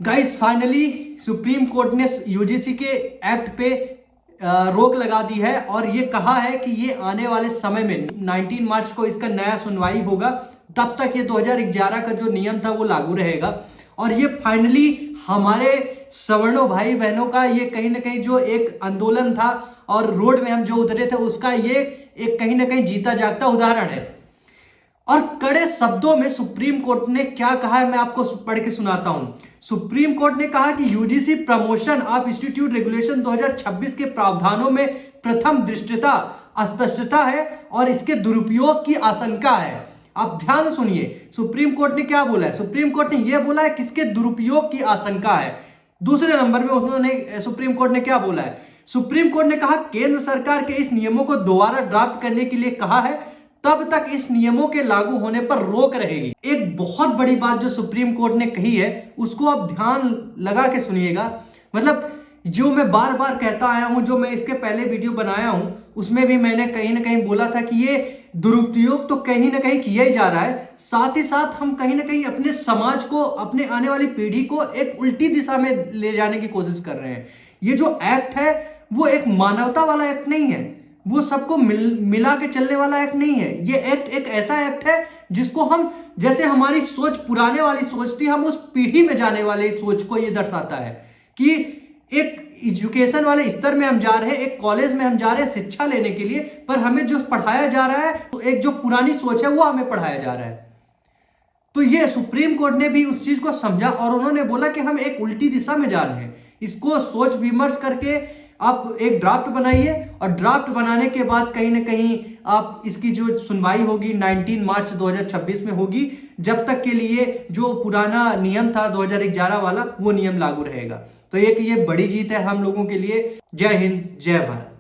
Guys finally supreme court ने UGC के act पे रोक लगा दी है और ये कहा है कि ये आने वाले समय में 19 मार्च को इसका नया सुनवाई होगा। तब तक ये 2011 का जो नियम था वो लागू रहेगा और ये फाइनली हमारे सवर्णों भाई बहनों का ये कहीं ना कहीं जो एक आंदोलन था और रोड में हम जो उतरे थे उसका ये एक कहीं ना कहीं जीता जागता उदाहरण है। और कड़े शब्दों में सुप्रीम कोर्ट ने क्या कहा है मैं आपको पढ़ के सुनाता हूं। सुप्रीम कोर्ट ने कहा कि UGC promotion of institute regulation 2026 के प्रावधानों में प्रथम दृष्टता अस्पष्टता है और इसके दुरुपयोग की आशंका है। आप ध्यान से सुनिए, सुप्रीम कोर्ट ने क्या बोला है। सुप्रीम कोर्ट ने यह बोला है कि इसके दुरुपयोग की आशंका है। दूसरे नंबर में उन्होंने सुप्रीम कोर्ट ने क्या बोला है। सुप्रीम कोर्ट ने कहा केंद्र सरकार के इस नियमों को दोबारा ड्राफ्ट करने के लिए कहा है, तब तक इस नियमों के लागू होने पर रोक रहेगी। एक बहुत बड़ी बात जो सुप्रीम कोर्ट ने कही है उसको आप ध्यान लगा के सुनिएगा। मतलब जो मैं बार बार कहता आया हूं, जो मैं इसके पहले वीडियो बनाया हूं उसमें भी मैंने कहीं ना कहीं बोला था कि ये दुरुपयोग तो कहीं ना कहीं किया ही जा रहा है, साथ ही साथ हम कहीं ना कहीं अपने समाज को, अपने आने वाली पीढ़ी को एक उल्टी दिशा में ले जाने की कोशिश कर रहे हैं। ये जो एक्ट है वो एक मानवता वाला एक्ट नहीं है, वो सबको मिला के चलने वाला एक्ट नहीं है। ये एक्ट एक ऐसा एक्ट है जिसको हम, जैसे हमारी सोच पुराने वाली सोच थी, हम उस पीढ़ी में जाने वाली सोच को ये दर्शाता है कि एक एजुकेशन वाले स्तर में हम जा रहे हैं, एक कॉलेज में हम जा रहे हैं शिक्षा लेने के लिए, पर हमें जो पढ़ाया जा रहा है तो एक जो पुरानी सोच है वो हमें पढ़ाया जा रहा है। तो ये सुप्रीम कोर्ट ने भी उस चीज को समझा और उन्होंने बोला कि हम एक उल्टी दिशा में जा रहे हैं। इसको सोच विमर्श करके आप एक ड्राफ्ट बनाइए और ड्राफ्ट बनाने के बाद कहीं ना कहीं आप इसकी जो सुनवाई होगी 19 मार्च 2026 में होगी। जब तक के लिए जो पुराना नियम था 2011 वाला वो नियम लागू रहेगा। तो एक ये बड़ी जीत है हम लोगों के लिए। जय हिंद, जय भारत।